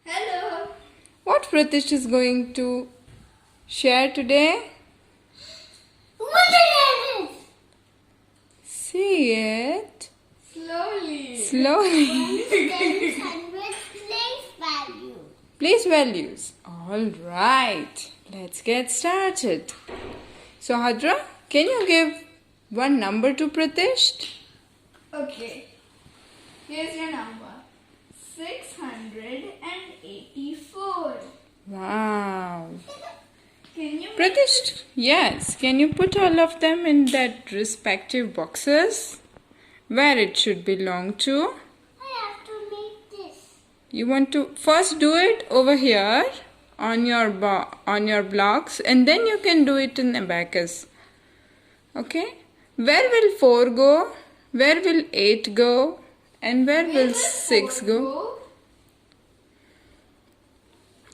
Hello. What Pratish is going to share today? What is it? See it Slowly. slowly. Place value. Place values. All right. Let's get started. So Hadra, can you give one number to Pratish? Okay. Here's your number. 684. Wow. Can you Pratish, yes. Can you put all of them in that respective boxes where it should belong to? I have to make this. You want to first do it over here on your blocks, and then you can do it in Abacus. Okay? Where will 4 go? Where will 8 go? And where will 6 go?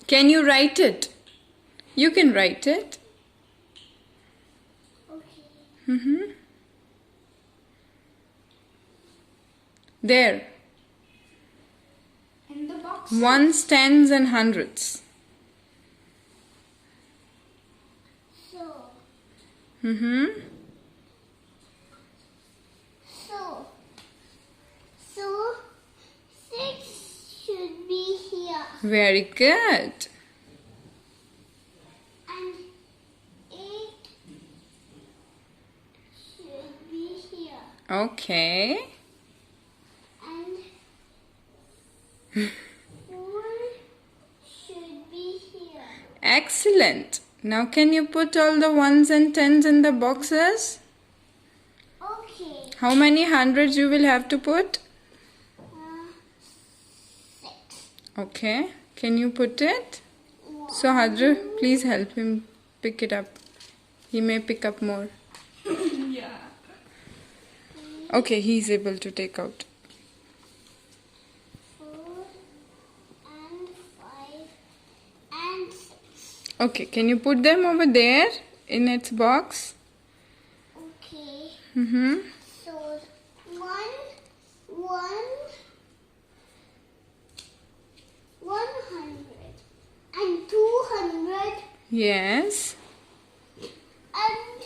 Can you write it? You can write it. Okay. There. In the box. Ones, tens, and hundreds. So, so 6 should be here. Very good. And 8 should be here. Okay. And 4 should be here. Excellent. Now can you put all the ones and tens in the boxes? Okay. How many hundreds you will have to put? 6. Okay. Can you put it? So Hadra, please help him pick it up. He may pick up more. Yeah. Okay, he's able to take out. 4 and 5 and 6. Okay, can you put them over there in its box? Okay. So 100 and 200 Yes. and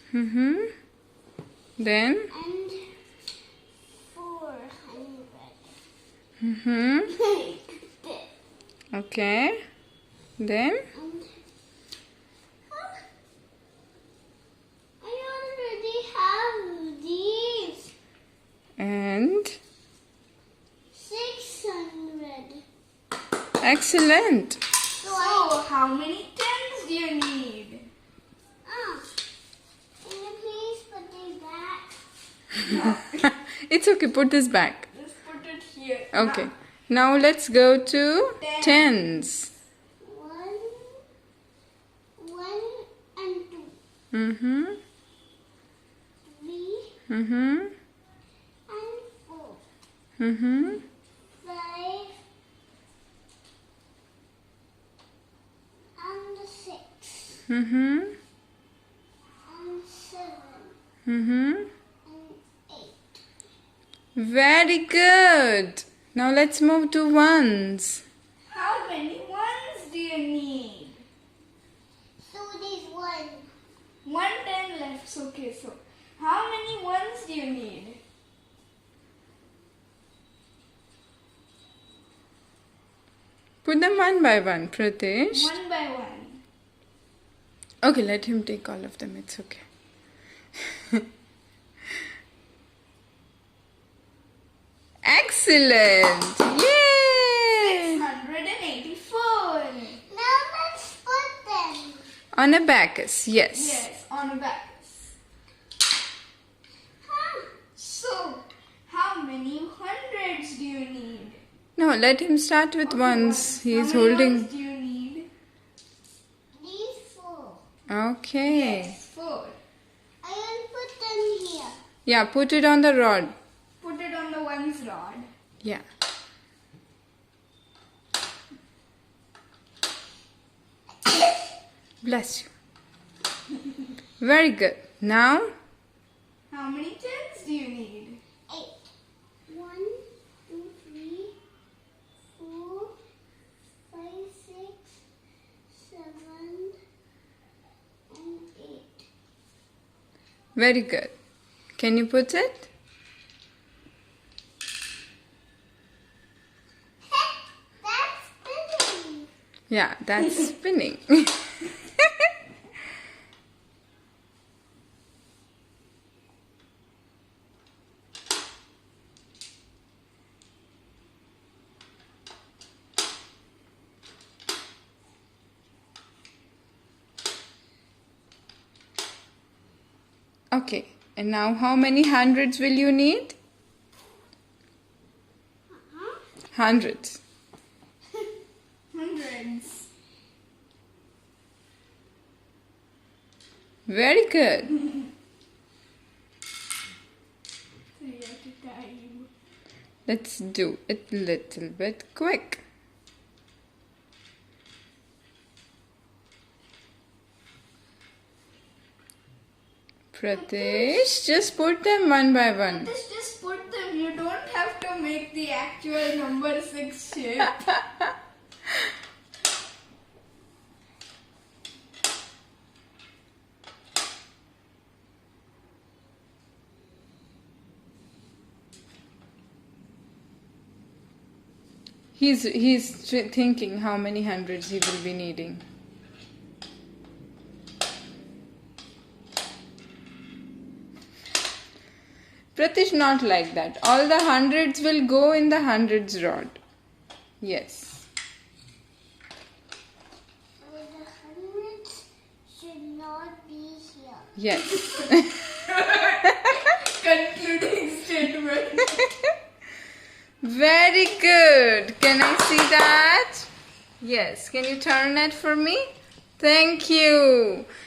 300 Then? and 400. Like this. Okay. Then? And I already have these. And? 600. Excellent. So how many tens do you need? Can you please put these back? It's okay, put this back. Just put it here. Okay. Now let's go to tens. 1 and 2. Mm-hmm. 3 Mm-hmm. and 4. Mm-hmm. 5 and 6 Mm-hmm. and 7 Mm-hmm. and 8. Very good. Now let's move to ones. How many ones do you need? So there's 1 10 left. Okay, so how many ones do you need? Put them one by one, Pratish. 1 by 1. Okay, let him take all of them. It's okay. Excellent! Yay! 684. Now let's put them. On Abacus, yes. Yes, on a Abacus. So, how many hundreds do you need? No, let him start with ones. He is How many holding. ones do you need? These 4. Okay. Yes, 4. I will put them here. Yeah, put it on the rod. Put it on the ones rod. Yeah. Bless you. Very good. Now, How many tens do you need? 8. 1, Very good. Can you put it? That's spinning. Yeah, that's spinning. Okay, and now how many hundreds will you need? Hundreds. Hundreds. Very good. 3 at a time. Let's do it a little bit quick. Pratish, just put them one by one. Just put them. You don't have to make the actual number 6 shape. He's thinking how many hundreds he will be needing. Pratish, not like that. All the hundreds will go in the hundreds rod. Yes. So the hundreds should not be here. Yes. Concluding statement. Very good. Can I see that? Yes. Can you turn it for me? Thank you.